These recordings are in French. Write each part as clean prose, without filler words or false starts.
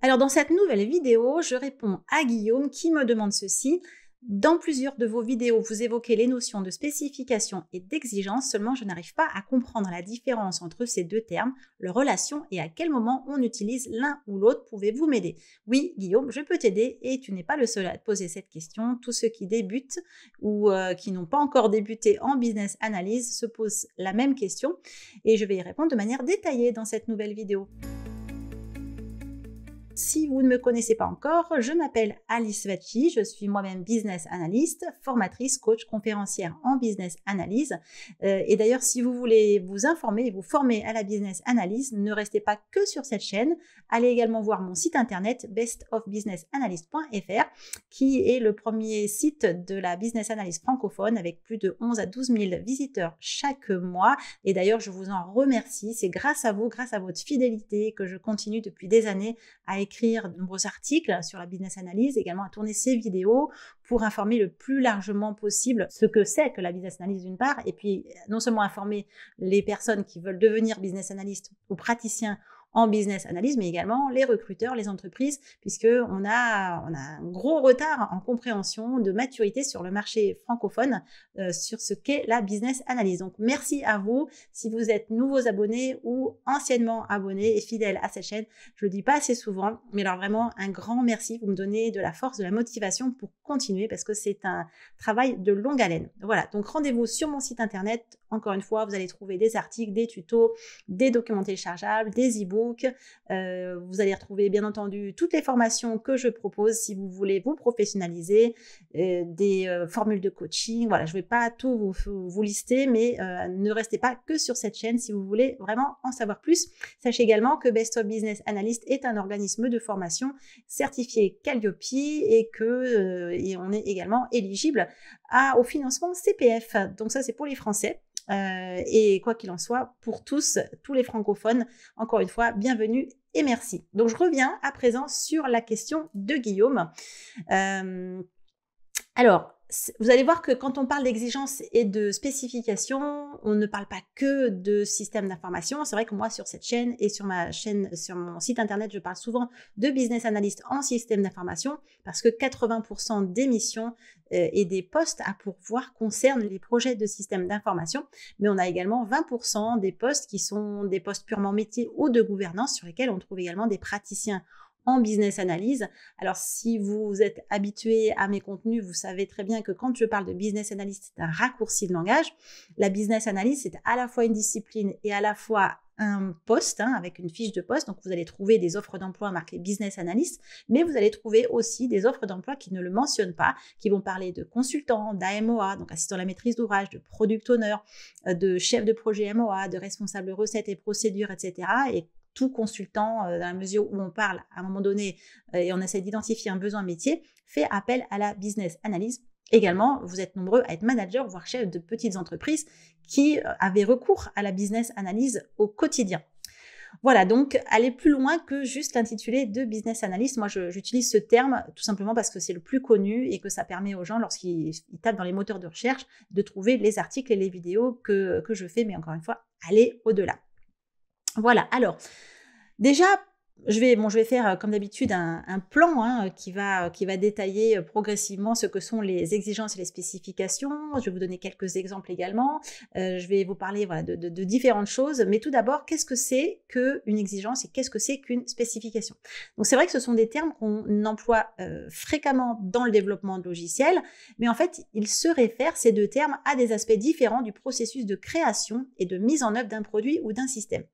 Alors dans cette nouvelle vidéo, je réponds à Guillaume qui me demande ceci. Dans plusieurs de vos vidéos, vous évoquez les notions de spécification et d'exigence, seulement je n'arrive pas à comprendre la différence entre ces deux termes, leur relation et à quel moment on utilise l'un ou l'autre. Pouvez-vous m'aider? Oui, Guillaume, je peux t'aider et tu n'es pas le seul à te poser cette question. Tous ceux qui débutent ou qui n'ont pas encore débuté en business analyse se posent la même question et je vais y répondre de manière détaillée dans cette nouvelle vidéo. Si vous ne me connaissez pas encore, je m'appelle Alice Vacchi, je suis moi-même business analyst, formatrice, coach, conférencière en business analyse. Et d'ailleurs, si vous voulez vous informer et vous former à la business analyse, ne restez pas que sur cette chaîne. Allez également voir mon site internet bestofbusinessanalyst.fr qui est le premier site de la business analyse francophone avec plus de 11 à 12 000 visiteurs chaque mois. Et d'ailleurs, je vous en remercie. C'est grâce à vous, grâce à votre fidélité que je continue depuis des années à écrire de nombreux articles sur la business analyse, également à tourner ces vidéos pour informer le plus largement possible ce que c'est que la business analyse d'une part, et puis non seulement informer les personnes qui veulent devenir business analyst ou praticiens en business analyse, mais également les recruteurs, les entreprises, puisqu'on a un gros retard en compréhension de maturité sur le marché francophone sur ce qu'est la business analyse. Donc, merci à vous. Si vous êtes nouveaux abonnés ou anciennement abonnés et fidèles à cette chaîne, je ne le dis pas assez souvent, mais alors vraiment un grand merci. Vous me donnez de la force, de la motivation pour continuer parce que c'est un travail de longue haleine. Voilà, donc rendez-vous sur mon site internet. Encore une fois, vous allez trouver des articles, des tutos, des documents téléchargeables, des e-books. Vous allez retrouver bien entendu toutes les formations que je propose si vous voulez vous professionnaliser, des formules de coaching. Voilà, je ne vais pas tout vous lister, mais ne restez pas que sur cette chaîne si vous voulez vraiment en savoir plus. Sachez également que Best of Business Analyst est un organisme de formation certifié Calliope et on est également éligible au financement CPF. Donc ça, c'est pour les Français. Et quoi qu'il en soit, pour tous les francophones, encore une fois, bienvenue et merci. Donc, je reviens à présent sur la question de Guillaume. Alors, vous allez voir que quand on parle d'exigence et de spécification, on ne parle pas que de système d'information. C'est vrai que moi, sur cette chaîne et sur mon site internet, je parle souvent de business analyst en système d'information parce que 80% des missions et des postes à pourvoir concernent les projets de système d'information. Mais on a également 20% des postes qui sont des postes purement métiers ou de gouvernance sur lesquels on trouve également des praticiens en business analyse. Alors, si vous êtes habitué à mes contenus, vous savez très bien que quand je parle de business analyst, c'est un raccourci de langage. La business analyse, c'est à la fois une discipline et à la fois un poste, avec une fiche de poste. Donc, vous allez trouver des offres d'emploi marquées business analyst, mais vous allez trouver aussi des offres d'emploi qui ne le mentionnent pas, qui vont parler de consultant, d'AMOA, donc assistant à la maîtrise d'ouvrage, de product owner, de chef de projet MOA, de responsable recettes et procédures, etc. Et tout consultant, dans la mesure où on parle à un moment donné et on essaie d'identifier un besoin métier, fait appel à la business analyse. Également, vous êtes nombreux à être manager, voire chef de petites entreprises qui avaient recours à la business analyse au quotidien. Voilà, donc aller plus loin que juste l'intitulé de business analyst. Moi, j'utilise ce terme tout simplement parce que c'est le plus connu et que ça permet aux gens, lorsqu'ils tapent dans les moteurs de recherche, de trouver les articles et les vidéos que je fais, mais encore une fois, aller au-delà. Voilà, alors déjà, je vais faire comme d'habitude un plan qui va détailler progressivement ce que sont les exigences et les spécifications. Je vais vous donner quelques exemples également. Je vais vous parler de différentes choses. Mais tout d'abord, qu'est-ce que c'est qu'une exigence et qu'est-ce que c'est qu'une spécification? Donc c'est vrai que ce sont des termes qu'on emploie fréquemment dans le développement de logiciels, mais en fait, ils se réfèrent, ces deux termes, à des aspects différents du processus de création et de mise en œuvre d'un produit ou d'un système.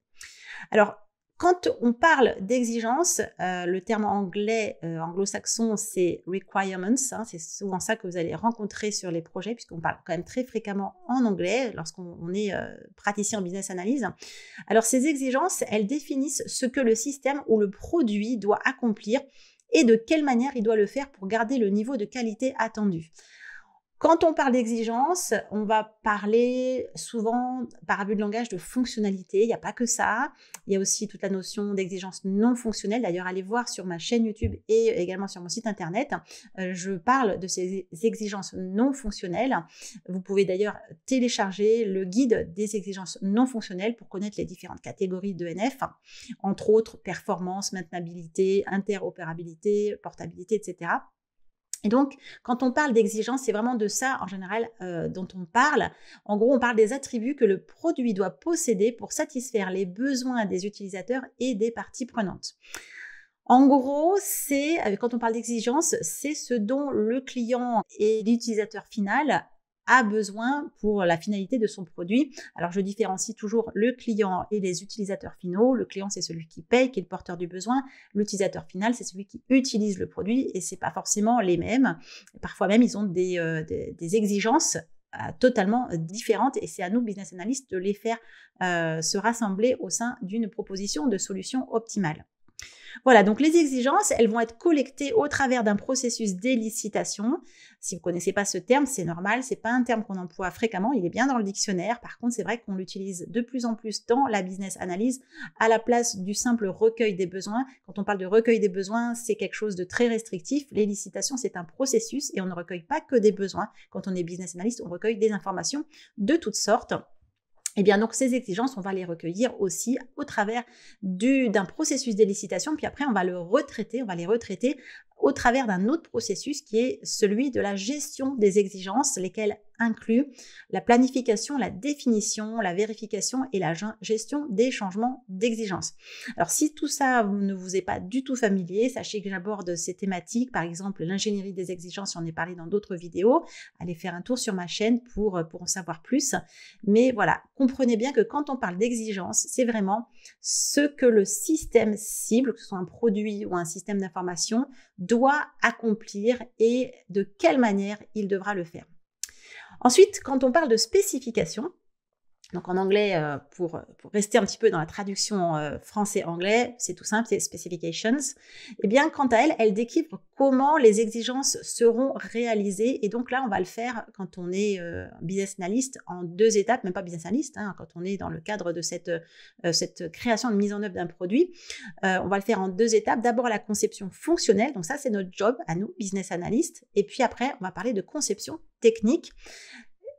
Alors, quand on parle d'exigence, le terme anglais, anglo-saxon, c'est requirements. C'est souvent ça que vous allez rencontrer sur les projets, puisqu'on parle quand même très fréquemment en anglais lorsqu'on est praticien en business analyse. Alors, ces exigences, elles définissent ce que le système ou le produit doit accomplir et de quelle manière il doit le faire pour garder le niveau de qualité attendu. Quand on parle d'exigence, on va parler souvent par abus de langage de fonctionnalité. Il n'y a pas que ça. Il y a aussi toute la notion d'exigence non fonctionnelle. D'ailleurs, allez voir sur ma chaîne YouTube et également sur mon site internet. Je parle de ces exigences non fonctionnelles. Vous pouvez d'ailleurs télécharger le guide des exigences non fonctionnelles pour connaître les différentes catégories d'ENF, entre autres performance, maintenabilité, interopérabilité, portabilité, etc. Et donc, quand on parle d'exigence, c'est vraiment de ça, en général, dont on parle. En gros, on parle des attributs que le produit doit posséder pour satisfaire les besoins des utilisateurs et des parties prenantes. En gros, quand on parle d'exigence, c'est ce dont le client et l'utilisateur final a besoin pour la finalité de son produit. Alors, je différencie toujours le client et les utilisateurs finaux. Le client, c'est celui qui paye, qui est le porteur du besoin. L'utilisateur final, c'est celui qui utilise le produit et c'est pas forcément les mêmes. Parfois même, ils ont des exigences totalement différentes et c'est à nous, business analysts, de les faire se rassembler au sein d'une proposition de solution optimale. Voilà, donc les exigences, elles vont être collectées au travers d'un processus d'élicitation. Si vous ne connaissez pas ce terme, c'est normal, ce n'est pas un terme qu'on emploie fréquemment, il est bien dans le dictionnaire. Par contre, c'est vrai qu'on l'utilise de plus en plus dans la business analyse à la place du simple recueil des besoins. Quand on parle de recueil des besoins, c'est quelque chose de très restrictif. L'élicitation, c'est un processus et on ne recueille pas que des besoins. Quand on est business analyst, on recueille des informations de toutes sortes. Et bien donc ces exigences, on va les recueillir aussi au travers d'un processus d'élicitation, puis après on va les retraiter au travers d'un autre processus qui est celui de la gestion des exigences, lesquelles incluent la planification, la définition, la vérification et la gestion des changements d'exigence. Alors si tout ça ne vous est pas du tout familier, sachez que j'aborde ces thématiques, par exemple l'ingénierie des exigences, j'en ai parlé dans d'autres vidéos, allez faire un tour sur ma chaîne pour en savoir plus. Mais voilà, comprenez bien que quand on parle d'exigence, c'est vraiment ce que le système cible, que ce soit un produit ou un système d'information, doit accomplir et de quelle manière il devra le faire. Ensuite, quand on parle de spécification, donc en anglais, pour rester un petit peu dans la traduction français-anglais, c'est tout simple, c'est specifications. Eh bien, quant à elle décrivent comment les exigences seront réalisées. Et donc là, on va le faire quand on est business analyst en 2 étapes, même pas business analyst, quand on est dans le cadre de cette création de mise en œuvre d'un produit. On va le faire en 2 étapes. D'abord, la conception fonctionnelle. Donc ça, c'est notre job à nous, business analyst. Et puis après, on va parler de conception technique.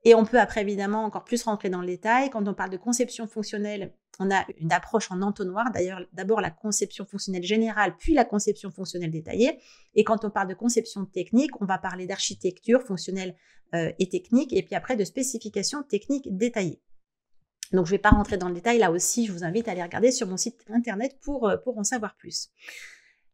Et on peut après, évidemment, encore plus rentrer dans le détail. Quand on parle de conception fonctionnelle, on a une approche en entonnoir. D'ailleurs, d'abord la conception fonctionnelle générale, puis la conception fonctionnelle détaillée. Et quand on parle de conception technique, on va parler d'architecture fonctionnelle et technique, et puis après de spécification technique détaillée. Donc, je ne vais pas rentrer dans le détail. Là aussi, je vous invite à aller regarder sur mon site internet pour en savoir plus.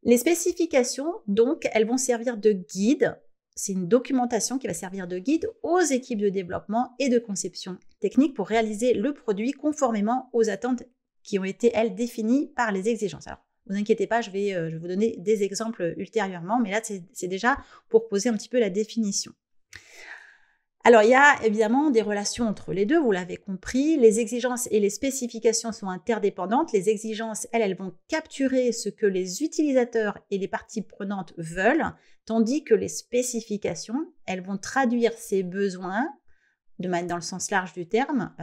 Les spécifications, donc, elles vont servir de guide. C'est une documentation qui va servir de guide aux équipes de développement et de conception technique pour réaliser le produit conformément aux attentes qui ont été, elles, définies par les exigences. Alors, ne vous inquiétez pas, je vais vous donner des exemples ultérieurement, mais là, c'est déjà pour poser un petit peu la définition. Alors, il y a évidemment des relations entre les deux, vous l'avez compris. Les exigences et les spécifications sont interdépendantes. Les exigences, elles vont capturer ce que les utilisateurs et les parties prenantes veulent, tandis que les spécifications, elles vont traduire ces besoins, dans le sens large du terme,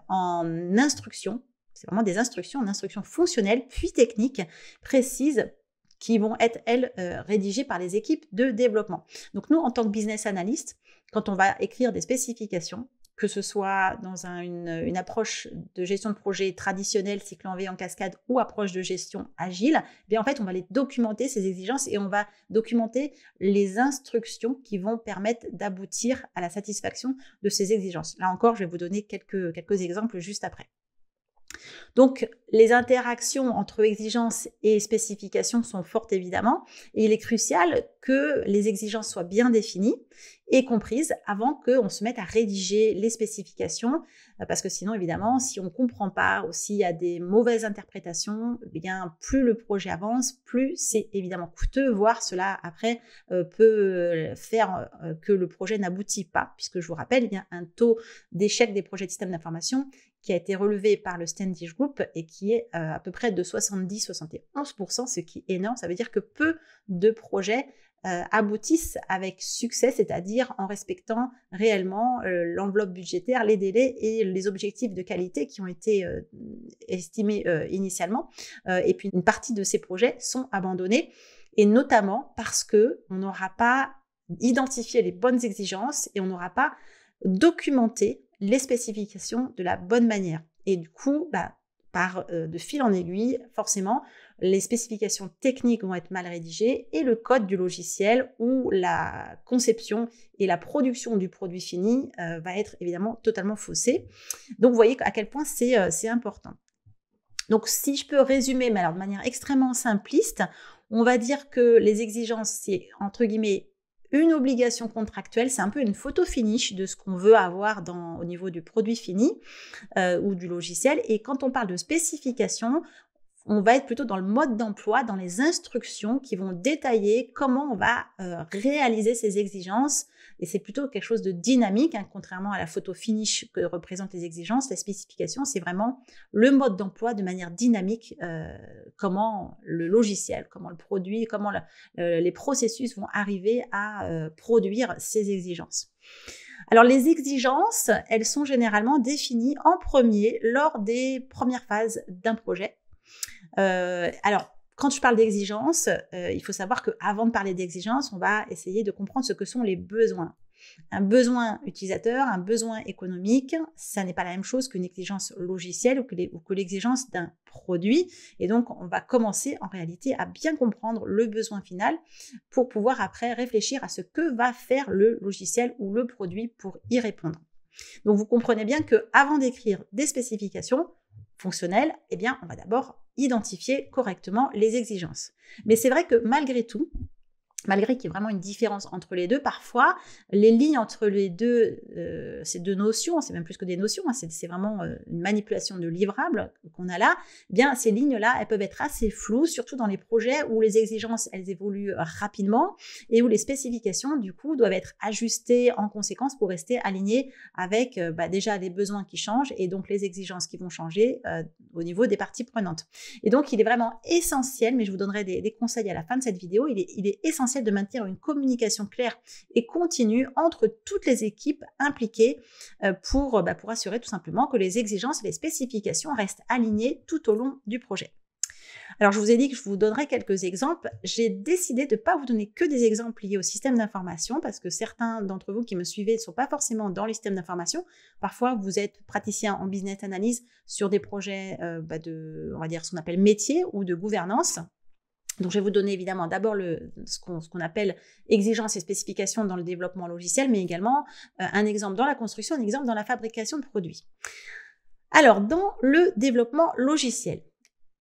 en instructions. C'est vraiment des instructions, en instructions fonctionnelles, puis techniques, précises, qui vont être, elles, rédigées par les équipes de développement. Donc nous, en tant que business analyst, quand on va écrire des spécifications, que ce soit dans une approche de gestion de projet traditionnelle, cycle en V en cascade ou approche de gestion agile, eh bien en fait, on va les documenter, ces exigences, et on va documenter les instructions qui vont permettre d'aboutir à la satisfaction de ces exigences. Là encore, je vais vous donner quelques exemples juste après. Donc, les interactions entre exigences et spécifications sont fortes évidemment, et il est crucial que les exigences soient bien définies et comprises avant qu'on se mette à rédiger les spécifications, parce que sinon évidemment, si on ne comprend pas ou s'il y a des mauvaises interprétations, eh bien, plus le projet avance, plus c'est évidemment coûteux, voire cela après peut faire que le projet n'aboutit pas, puisque je vous rappelle, il y a un taux d'échec des projets de système d'information qui a été relevé par le Standish Group et qui est à peu près de 70-71%, ce qui est énorme. Ça veut dire que peu de projets aboutissent avec succès, c'est-à-dire en respectant réellement l'enveloppe budgétaire, les délais et les objectifs de qualité qui ont été estimés initialement. Et puis une partie de ces projets sont abandonnés, et notamment parce qu'on n'aura pas identifié les bonnes exigences et on n'aura pas documenté les spécifications de la bonne manière. Et du coup, de fil en aiguille, forcément, les spécifications techniques vont être mal rédigées et le code du logiciel ou la conception et la production du produit fini va être évidemment totalement faussée. Donc, vous voyez à quel point c'est important. Donc, si je peux résumer, mais alors de manière extrêmement simpliste, on va dire que les exigences, c'est entre guillemets une obligation contractuelle, c'est un peu une photo finish de ce qu'on veut avoir au niveau du produit fini ou du logiciel. Et quand on parle de spécification, on va être plutôt dans le mode d'emploi, dans les instructions qui vont détailler comment on va réaliser ces exigences. Et c'est plutôt quelque chose de dynamique, hein, contrairement à la photo finish que représentent les exigences. Les spécifications, c'est vraiment le mode d'emploi de manière dynamique, comment le logiciel, comment le produit, comment les processus vont arriver à produire ces exigences. Alors, les exigences, elles sont généralement définies en premier lors des premières phases d'un projet. Alors, quand je parle d'exigences, il faut savoir qu'avant de parler d'exigences, on va essayer de comprendre ce que sont les besoins. Un besoin utilisateur, un besoin économique, ça n'est pas la même chose qu'une exigence logicielle ou que l'exigence d'un produit. Et donc, on va commencer en réalité à bien comprendre le besoin final pour pouvoir après réfléchir à ce que va faire le logiciel ou le produit pour y répondre. Donc, vous comprenez bien qu'avant d'écrire des spécifications fonctionnelles, eh bien, on va d'abord identifier correctement les exigences. Mais c'est vrai que malgré tout, malgré qu'il y ait vraiment une différence entre les deux, parfois, les lignes entre les deux, ces deux notions, c'est même plus que des notions, hein, c'est vraiment une manipulation de livrables qu'on a là, eh bien, ces lignes-là, elles peuvent être assez floues, surtout dans les projets où les exigences, elles évoluent rapidement et où les spécifications, du coup, doivent être ajustées en conséquence pour rester alignées avec déjà les besoins qui changent et donc les exigences qui vont changer au niveau des parties prenantes. Et donc, il est vraiment essentiel, mais je vous donnerai des conseils à la fin de cette vidéo, il est essentiel de maintenir une communication claire et continue entre toutes les équipes impliquées pour assurer tout simplement que les exigences et les spécifications restent alignées tout au long du projet. Alors, je vous ai dit que je vous donnerais quelques exemples. J'ai décidé de ne pas vous donner que des exemples liés au système d'information parce que certains d'entre vous qui me suivez ne sont pas forcément dans les systèmes d'information. Parfois, vous êtes praticien en business analyse sur des projets on va dire, ce qu'on appelle métier ou de gouvernance. Donc, je vais vous donner évidemment d'abord ce qu'on appelle exigences et spécifications dans le développement logiciel, mais également un exemple dans la construction, un exemple dans la fabrication de produits. Alors, dans le développement logiciel,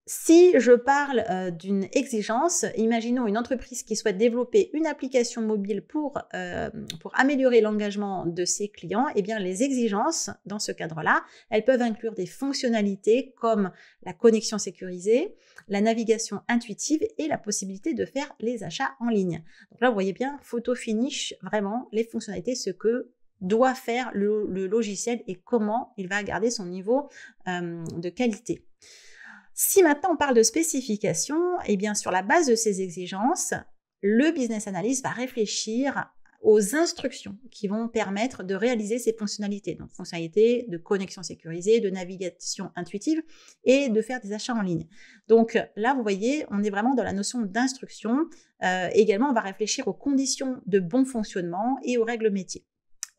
si je parle d'une exigence, imaginons une entreprise qui souhaite développer une application mobile pour améliorer l'engagement de ses clients, eh bien les exigences dans ce cadre-là, elles peuvent inclure des fonctionnalités comme la connexion sécurisée, la navigation intuitive et la possibilité de faire les achats en ligne. Donc là, vous voyez bien, photo finish, vraiment les fonctionnalités, ce que doit faire le logiciel et comment il va garder son niveau de qualité. Si maintenant on parle de spécifications, eh bien sur la base de ces exigences, le business analyst va réfléchir aux instructions qui vont permettre de réaliser ces fonctionnalités. Donc fonctionnalités de connexion sécurisée, de navigation intuitive et de faire des achats en ligne. Donc là, vous voyez, on est vraiment dans la notion d'instruction. Également, on va réfléchir aux conditions de bon fonctionnement et aux règles métiers.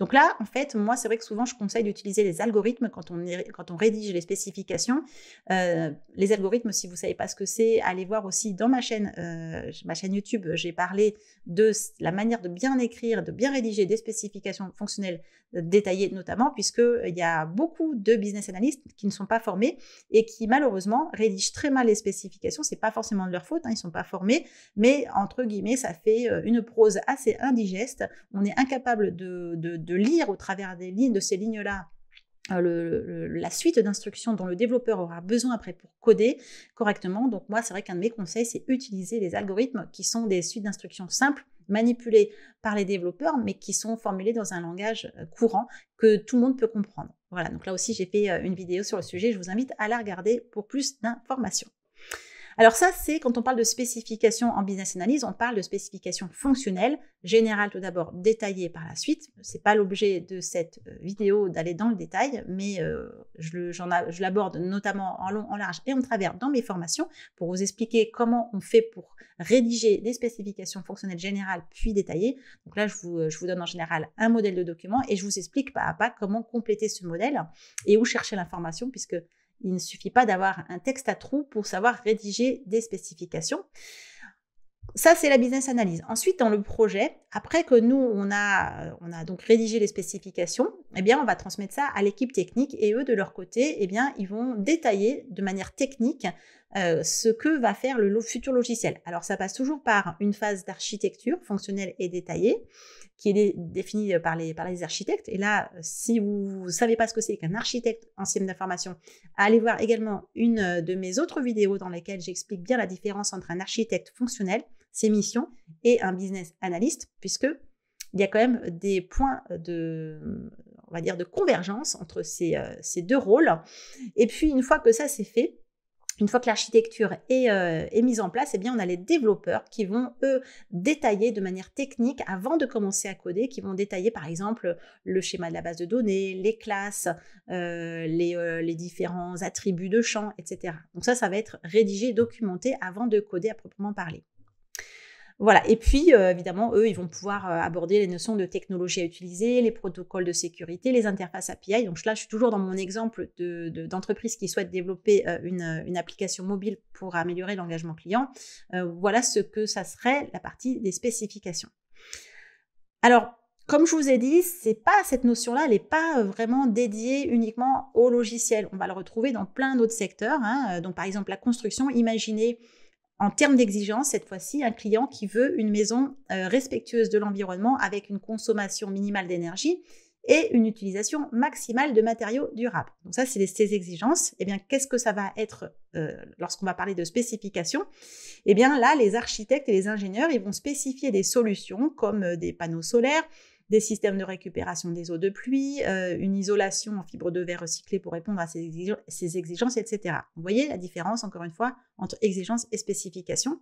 Donc là, en fait, moi, c'est vrai que souvent, je conseille d'utiliser les algorithmes quand on rédige les spécifications. Les algorithmes, si vous ne savez pas ce que c'est, allez voir aussi dans ma chaîne YouTube, j'ai parlé de la manière de bien écrire, de bien rédiger des spécifications fonctionnelles détaillées notamment, puisqu'il y a beaucoup de business analysts qui ne sont pas formés et qui, malheureusement, rédigent très mal les spécifications. Ce n'est pas forcément de leur faute, hein, ils ne sont pas formés, mais entre guillemets, ça fait une prose assez indigeste. On est incapable de lire au travers des lignes de ces lignes-là la suite d'instructions dont le développeur aura besoin après pour coder correctement. Donc moi, c'est vrai qu'un de mes conseils, c'est utiliser les algorithmes qui sont des suites d'instructions simples manipulés par les développeurs, mais qui sont formulés dans un langage courant que tout le monde peut comprendre. Voilà, donc là aussi, j'ai fait une vidéo sur le sujet. Je vous invite à la regarder pour plus d'informations. Alors ça, c'est quand on parle de spécification en business analyse, on parle de spécification fonctionnelle, générale tout d'abord, détaillée par la suite. C'est pas l'objet de cette vidéo d'aller dans le détail, mais je l'aborde notamment en long, en large et en travers dans mes formations pour vous expliquer comment on fait pour rédiger des spécifications fonctionnelles générales puis détaillées. Donc là, je vous donne en général un modèle de document et je vous explique pas à pas comment compléter ce modèle et où chercher l'information, puisque il ne suffit pas d'avoir un texte à trous pour savoir rédiger des spécifications. Ça, c'est la business analyse. Ensuite, dans le projet, après que nous, on a donc rédigé les spécifications, eh bien, on va transmettre ça à l'équipe technique et eux, de leur côté, eh bien, ils vont détailler de manière technique ce que va faire le futur logiciel. Alors, ça passe toujours par une phase d'architecture fonctionnelle et détaillée qui est définie par les architectes. Et là, si vous ne savez pas ce que c'est qu'un architecte en système d'information, allez voir également une de mes autres vidéos dans lesquelles j'explique bien la différence entre un architecte fonctionnel, ses missions, et un business analyst, puisque il y a quand même des points on va dire, de convergence entre ces deux rôles. Et puis, une fois que ça c'est fait, une fois que l'architecture est mise en place, eh bien, on a les développeurs qui vont, eux, détailler de manière technique, avant de commencer à coder, qui vont détailler, par exemple, le schéma de la base de données, les classes, les différents attributs de champs, etc. Donc ça va être rédigé, documenté avant de coder à proprement parler. Voilà, et puis évidemment, eux, ils vont pouvoir aborder les notions de technologie à utiliser, les protocoles de sécurité, les interfaces API. Donc là, je suis toujours dans mon exemple d'entreprise qui souhaite développer une application mobile pour améliorer l'engagement client. Voilà ce que ça serait la partie des spécifications. Alors, comme je vous ai dit, cette notion-là, elle n'est pas vraiment dédiée uniquement au logiciel. On va le retrouver dans plein d'autres secteurs. Donc par exemple, la construction, imaginez en termes d'exigence, cette fois-ci, un client qui veut une maison respectueuse de l'environnement avec une consommation minimale d'énergie et une utilisation maximale de matériaux durables. Donc ça, c'est ces exigences. Eh bien, qu'est-ce que ça va être lorsqu'on va parler de spécification? Eh bien là, les architectes et les ingénieurs, ils vont spécifier des solutions comme des panneaux solaires, des systèmes de récupération des eaux de pluie, une isolation en fibre de verre recyclée pour répondre à ces exigences, etc. Vous voyez la différence, encore une fois, entre exigences et spécifications.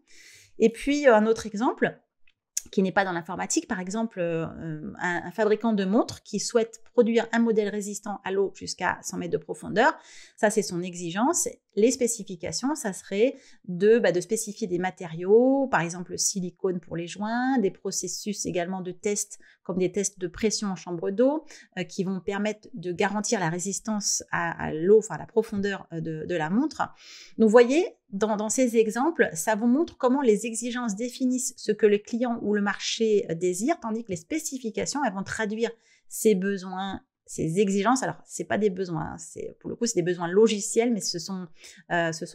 Et puis, un autre exemple, qui n'est pas dans l'informatique, par exemple, un fabricant de montres qui souhaite produire un modèle résistant à l'eau jusqu'à 100 mètres de profondeur, ça c'est son exigence. Les spécifications, ça serait de spécifier des matériaux, par exemple le silicone pour les joints, des processus également de tests, comme des tests de pression en chambre d'eau, qui vont permettre de garantir la résistance à l'eau, enfin à la profondeur de la montre. Donc vous voyez, dans ces exemples, ça vous montre comment les exigences définissent ce que le client ou le marché désire, tandis que les spécifications, elles vont traduire ses besoins, ces exigences. Alors, c'est pas des besoins, pour le coup, c'est des besoins logiciels, mais ce sont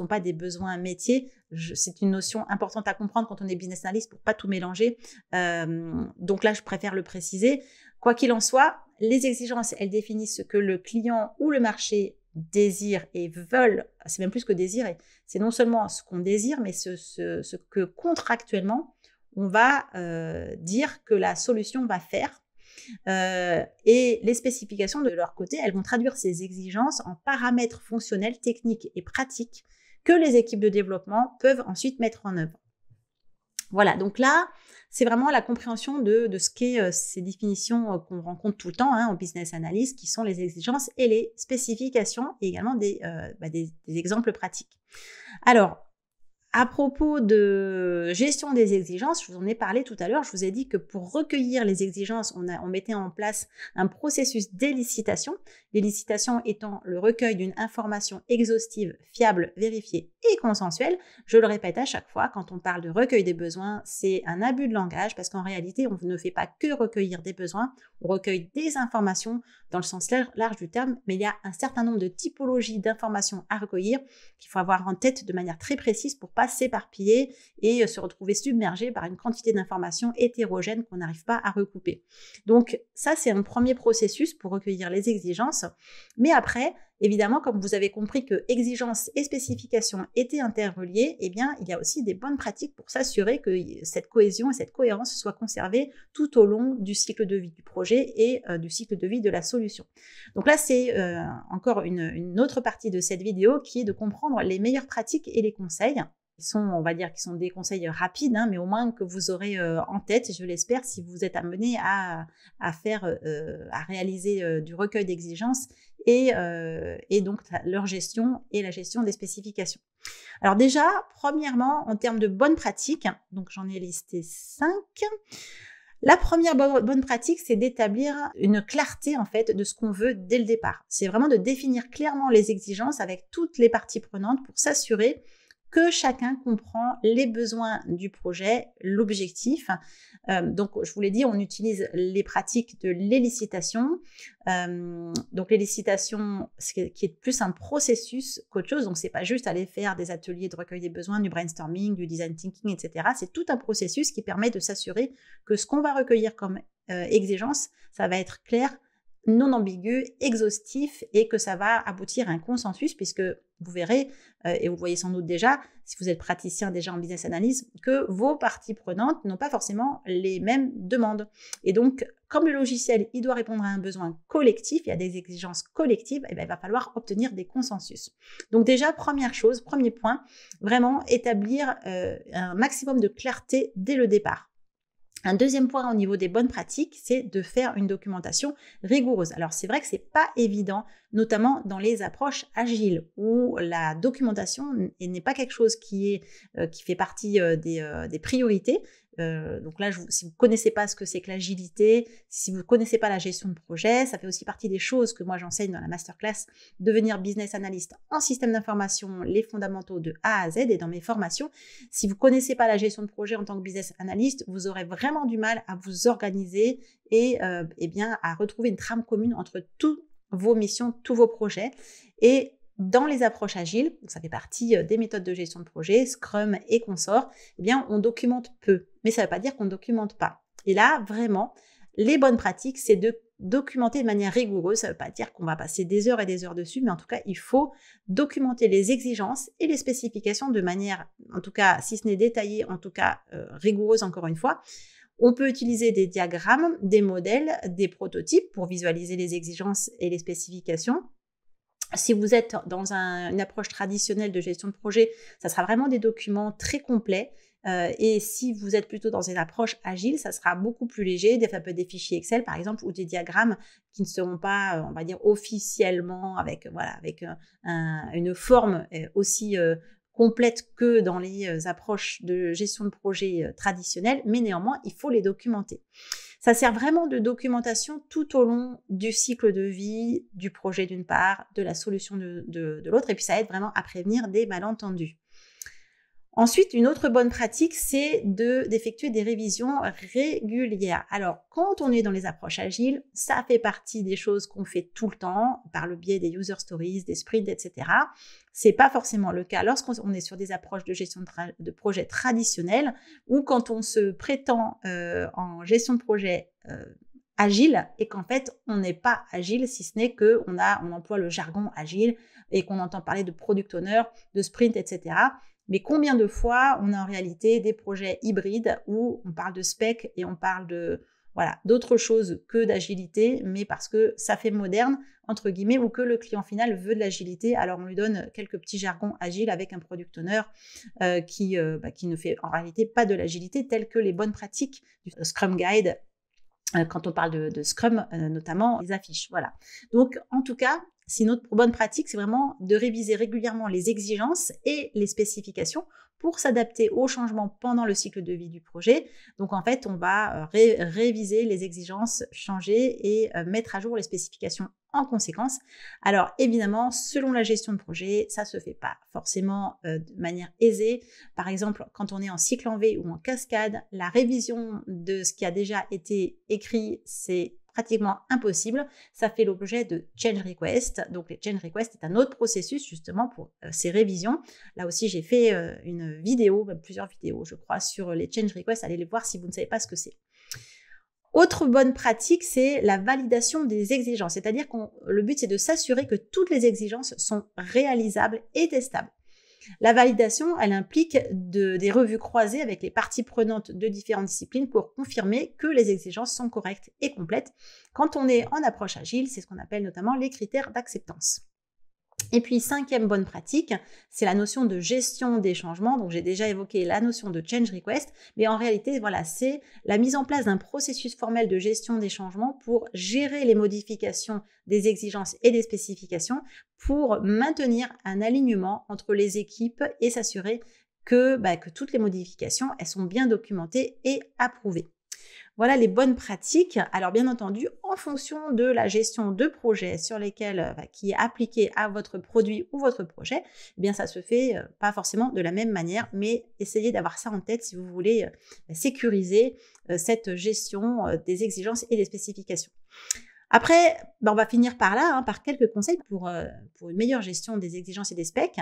pas des besoins métiers. C'est une notion importante à comprendre quand on est business analyst pour pas tout mélanger. Donc là, je préfère le préciser. Quoi qu'il en soit, les exigences, elles définissent ce que le client ou le marché désire et veulent. C'est même plus que désir, c'est non seulement ce qu'on désire, mais ce que contractuellement, on va dire que la solution va faire. Et les spécifications de leur côté, elles vont traduire ces exigences en paramètres fonctionnels, techniques et pratiques que les équipes de développement peuvent ensuite mettre en œuvre. Voilà, donc là, c'est vraiment la compréhension de ce qu'est ces définitions qu'on rencontre tout le temps en business analysis, qui sont les exigences et les spécifications, et également des exemples pratiques. Alors, à propos de gestion des exigences, je vous en ai parlé tout à l'heure, je vous ai dit que pour recueillir les exigences, on mettait en place un processus d'élicitation, l'élicitation étant le recueil d'une information exhaustive, fiable, vérifiée et consensuelle. Je le répète à chaque fois, quand on parle de recueil des besoins, c'est un abus de langage parce qu'en réalité, on ne fait pas que recueillir des besoins, on recueille des informations dans le sens large du terme, mais il y a un certain nombre de typologies d'informations à recueillir qu'il faut avoir en tête de manière très précise pour pas s'éparpiller et se retrouver submergé par une quantité d'informations hétérogènes qu'on n'arrive pas à recouper. Donc ça, c'est un premier processus pour recueillir les exigences. Mais après, évidemment, comme vous avez compris que exigences et spécifications étaient interreliées, eh bien, il y a aussi des bonnes pratiques pour s'assurer que cette cohésion et cette cohérence soient conservées tout au long du cycle de vie du projet et du cycle de vie de la solution. Donc là, c'est encore une autre partie de cette vidéo qui est de comprendre les meilleures pratiques et les conseils. On va dire, qui sont des conseils rapides, hein, mais au moins que vous aurez en tête, je l'espère, si vous êtes amené à réaliser du recueil d'exigences et donc leur gestion et la gestion des spécifications. Alors déjà, premièrement, en termes de bonnes pratiques, donc j'en ai listé 5. La première bonne pratique, c'est d'établir une clarté en fait de ce qu'on veut dès le départ. C'est vraiment de définir clairement les exigences avec toutes les parties prenantes pour s'assurer que chacun comprend les besoins du projet, l'objectif. Donc, je vous l'ai dit, on utilise les pratiques de l'élicitation. Donc, l'élicitation, qui est plus un processus qu'autre chose. Donc, c'est pas juste aller faire des ateliers de recueil des besoins, du brainstorming, du design thinking, etc. C'est tout un processus qui permet de s'assurer que ce qu'on va recueillir comme exigence, ça va être clair, non ambigu, exhaustif et que ça va aboutir à un consensus puisque vous verrez, et vous le voyez sans doute déjà, si vous êtes praticien déjà en business analysis, que vos parties prenantes n'ont pas forcément les mêmes demandes. Et donc, comme le logiciel, il doit répondre à un besoin collectif, il y a des exigences collectives, et bien, il va falloir obtenir des consensus. Donc déjà, première chose, premier point, vraiment établir un maximum de clarté dès le départ. Un deuxième point au niveau des bonnes pratiques, c'est de faire une documentation rigoureuse. Alors, c'est vrai que c'est pas évident, notamment dans les approches agiles, où la documentation n'est pas quelque chose qui fait partie des priorités. Donc là, si vous ne connaissez pas ce que c'est que l'agilité, si vous ne connaissez pas la gestion de projet, ça fait aussi partie des choses que moi j'enseigne dans la masterclass devenir business analyst en système d'information, les fondamentaux de A à Z et dans mes formations. Si vous ne connaissez pas la gestion de projet en tant que business analyst, vous aurez vraiment du mal à vous organiser et bien à retrouver une trame commune entre toutes vos missions, tous vos projets. Et dans les approches agiles, ça fait partie des méthodes de gestion de projet, Scrum et consorts, eh bien, on documente peu. Mais ça ne veut pas dire qu'on ne documente pas. Et là, vraiment, les bonnes pratiques, c'est de documenter de manière rigoureuse. Ça ne veut pas dire qu'on va passer des heures et des heures dessus, mais en tout cas, il faut documenter les exigences et les spécifications de manière, en tout cas, si ce n'est détaillée, en tout cas rigoureuse encore une fois. On peut utiliser des diagrammes, des modèles, des prototypes pour visualiser les exigences et les spécifications. Si vous êtes dans une approche traditionnelle de gestion de projet, ça sera vraiment des documents très complets. Et si vous êtes plutôt dans une approche agile, ça sera beaucoup plus léger. Ça peut être des fichiers Excel, par exemple, ou des diagrammes qui ne seront pas, on va dire, officiellement avec une forme aussi complète que dans les approches de gestion de projet traditionnelles, mais néanmoins, il faut les documenter. Ça sert vraiment de documentation tout au long du cycle de vie du projet d'une part, de la solution de l'autre, et puis ça aide vraiment à prévenir des malentendus. Ensuite, une autre bonne pratique, c'est d'effectuer des révisions régulières. Alors, quand on est dans les approches agiles, ça fait partie des choses qu'on fait tout le temps par le biais des user stories, des sprints, etc. C'est pas forcément le cas lorsqu'on est sur des approches de gestion de projet traditionnelles ou quand on se prétend en gestion de projet agile et qu'en fait, on n'est pas agile si ce n'est qu'on emploie le jargon agile et qu'on entend parler de product owner, de sprint, etc. Mais combien de fois on a en réalité des projets hybrides où on parle de spec et on parle d'autre chose que d'agilité, mais parce que ça fait moderne, entre guillemets, ou que le client final veut de l'agilité, alors on lui donne quelques petits jargons agiles avec un product owner qui ne fait en réalité pas de l'agilité telles que les bonnes pratiques du Scrum Guide. Quand on parle de Scrum, notamment les affiches. Voilà. Donc, en tout cas, si notre bonne pratique, c'est vraiment de réviser régulièrement les exigences et les spécifications pour s'adapter aux changements pendant le cycle de vie du projet. Donc, en fait, on va réviser les exigences, changer et mettre à jour les spécifications en conséquence. Alors, évidemment, selon la gestion de projet, ça ne se fait pas forcément de manière aisée. Par exemple, quand on est en cycle en V ou en cascade, la révision de ce qui a déjà été écrit, c'est pratiquement impossible. Ça fait l'objet de change request. Donc, les change requests est un autre processus justement pour ces révisions. Là aussi, j'ai fait plusieurs vidéos, je crois, sur les change requests. Allez les voir si vous ne savez pas ce que c'est. Autre bonne pratique, c'est la validation des exigences. C'est-à-dire que le but, c'est de s'assurer que toutes les exigences sont réalisables et testables. La validation, elle implique des revues croisées avec les parties prenantes de différentes disciplines pour confirmer que les exigences sont correctes et complètes. Quand on est en approche agile, c'est ce qu'on appelle notamment les critères d'acceptance. Et puis, 5e bonne pratique, c'est la notion de gestion des changements. Donc, j'ai déjà évoqué la notion de change request, mais en réalité, voilà, c'est la mise en place d'un processus formel de gestion des changements pour gérer les modifications des exigences et des spécifications pour maintenir un alignement entre les équipes et s'assurer que toutes les modifications, elles sont bien documentées et approuvées. Voilà les bonnes pratiques. Alors bien entendu, en fonction de la gestion de projet sur lesquels qui est appliquée à votre produit ou votre projet, eh bien ça se fait pas forcément de la même manière, mais essayez d'avoir ça en tête si vous voulez sécuriser cette gestion des exigences et des spécifications. Après, on va finir par là, par quelques conseils pour une meilleure gestion des exigences et des specs.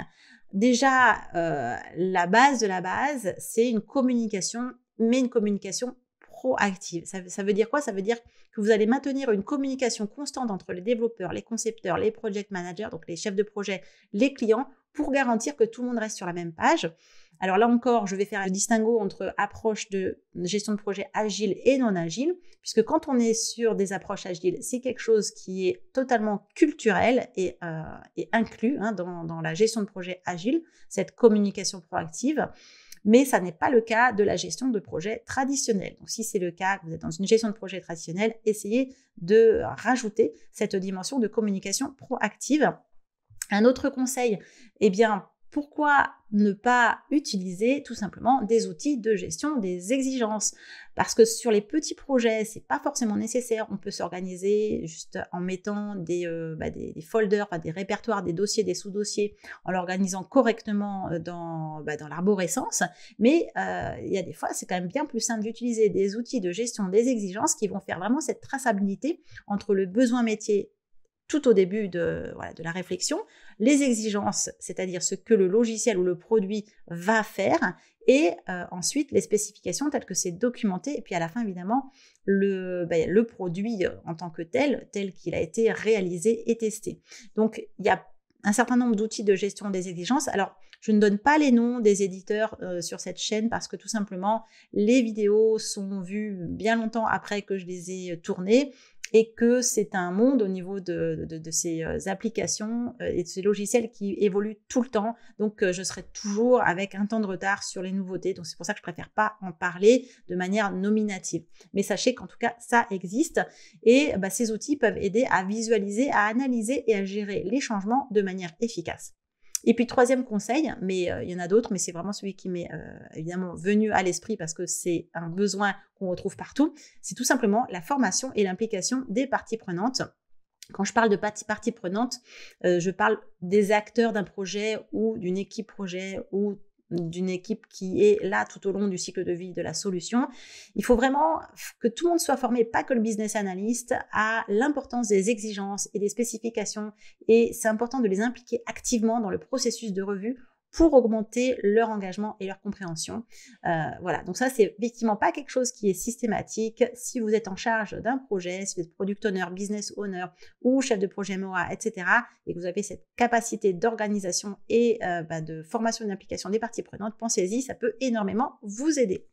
Déjà, la base de la base, c'est une communication, mais une communication proactive. Ça veut dire quoi? Ça veut dire que vous allez maintenir une communication constante entre les développeurs, les concepteurs, les project managers, donc les chefs de projet, les clients, pour garantir que tout le monde reste sur la même page. Alors là encore, je vais faire un distinguo entre approche de gestion de projet agile et non agile, puisque quand on est sur des approches agiles, c'est quelque chose qui est totalement culturel et inclus dans la gestion de projet agile, cette communication proactive. Mais ça n'est pas le cas de la gestion de projet traditionnel. Donc, si c'est le cas, que vous êtes dans une gestion de projet traditionnelle, essayez de rajouter cette dimension de communication proactive. Un autre conseil, pourquoi ne pas utiliser tout simplement des outils de gestion des exigences? Parce que sur les petits projets, c'est pas forcément nécessaire. On peut s'organiser juste en mettant des folders, des répertoires, des dossiers, des sous-dossiers, en l'organisant correctement dans l'arborescence. Mais il y a des fois, c'est quand même bien plus simple d'utiliser des outils de gestion des exigences qui vont faire vraiment cette traçabilité entre le besoin métier tout au début de la réflexion, les exigences, c'est-à-dire ce que le logiciel ou le produit va faire, et ensuite les spécifications telles que c'est documenté, et puis à la fin évidemment le produit en tant que tel qu'il a été réalisé et testé. Donc il y a un certain nombre d'outils de gestion des exigences. Alors, je ne donne pas les noms des éditeurs sur cette chaîne parce que tout simplement, les vidéos sont vues bien longtemps après que je les ai tournées et que c'est un monde au niveau de ces applications et de ces logiciels qui évoluent tout le temps. Donc, je serai toujours avec un temps de retard sur les nouveautés. Donc, c'est pour ça que je préfère pas en parler de manière nominative. Mais sachez qu'en tout cas, ça existe et ces outils peuvent aider à visualiser, à analyser et à gérer les changements de manière efficace. Et puis, 3e conseil, mais il y en a d'autres, mais c'est vraiment celui qui m'est évidemment venu à l'esprit parce que c'est un besoin qu'on retrouve partout, c'est tout simplement la formation et l'implication des parties prenantes. Quand je parle de parties prenantes, je parle des acteurs d'un projet ou d'une équipe projet ou d'une équipe qui est là tout au long du cycle de vie de la solution. Il faut vraiment que tout le monde soit formé, pas que le business analyst, à l'importance des exigences et des spécifications, et c'est important de les impliquer activement dans le processus de revue pour augmenter leur engagement et leur compréhension. Voilà, donc ça, c'est effectivement pas quelque chose qui est systématique. Si vous êtes en charge d'un projet, si vous êtes product owner, business owner ou chef de projet MOA, etc., et que vous avez cette capacité d'organisation et de formation et d'implication des parties prenantes, pensez-y, ça peut énormément vous aider.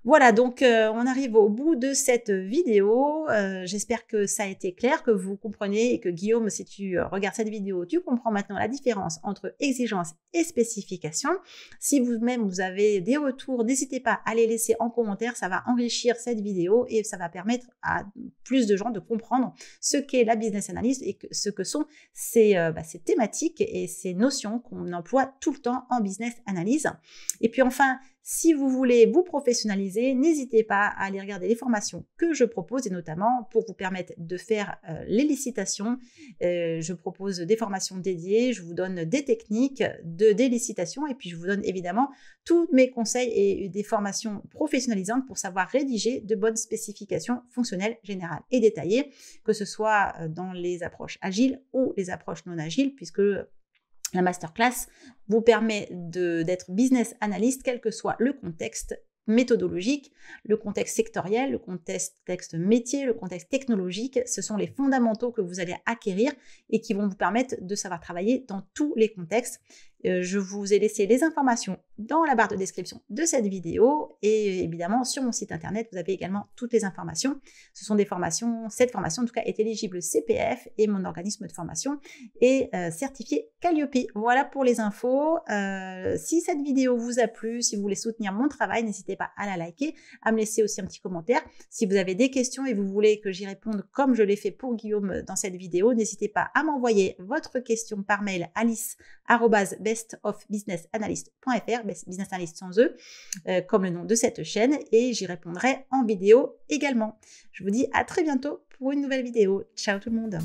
Voilà, donc on arrive au bout de cette vidéo. J'espère que ça a été clair, que vous comprenez et que Guillaume, si tu regardes cette vidéo, tu comprends maintenant la différence entre exigence et spécification. Si vous-même vous avez des retours, n'hésitez pas à les laisser en commentaire, ça va enrichir cette vidéo et ça va permettre à plus de gens de comprendre ce qu'est la business analyst et ce que sont ces thématiques et ces notions qu'on emploie tout le temps en business analyse. Et puis enfin, si vous voulez vous professionnaliser, n'hésitez pas à aller regarder les formations que je propose et notamment pour vous permettre de faire les licitations. Je propose des formations dédiées, je vous donne des techniques des licitations et puis je vous donne évidemment tous mes conseils et des formations professionnalisantes pour savoir rédiger de bonnes spécifications fonctionnelles, générales et détaillées, que ce soit dans les approches agiles ou les approches non agiles, puisque la masterclass vous permet d'être business analyst, quel que soit le contexte méthodologique, le contexte sectoriel, le contexte métier, le contexte technologique. Ce sont les fondamentaux que vous allez acquérir et qui vont vous permettre de savoir travailler dans tous les contextes. Je vous ai laissé les informations dans la barre de description de cette vidéo et évidemment sur mon site internet, vous avez également toutes les informations. Ce sont des formations, cette formation en tout cas est éligible CPF et mon organisme de formation est certifié Calliope. Voilà pour les infos. Si cette vidéo vous a plu, si vous voulez soutenir mon travail, n'hésitez pas à la liker, à me laisser aussi un petit commentaire. Si vous avez des questions et vous voulez que j'y réponde comme je l'ai fait pour Guillaume dans cette vidéo, n'hésitez pas à m'envoyer votre question par mail alice@bestofbusinessanalyst.fr, business analyst sans E, comme le nom de cette chaîne, et j'y répondrai en vidéo également. Je vous dis à très bientôt pour une nouvelle vidéo. Ciao tout le monde!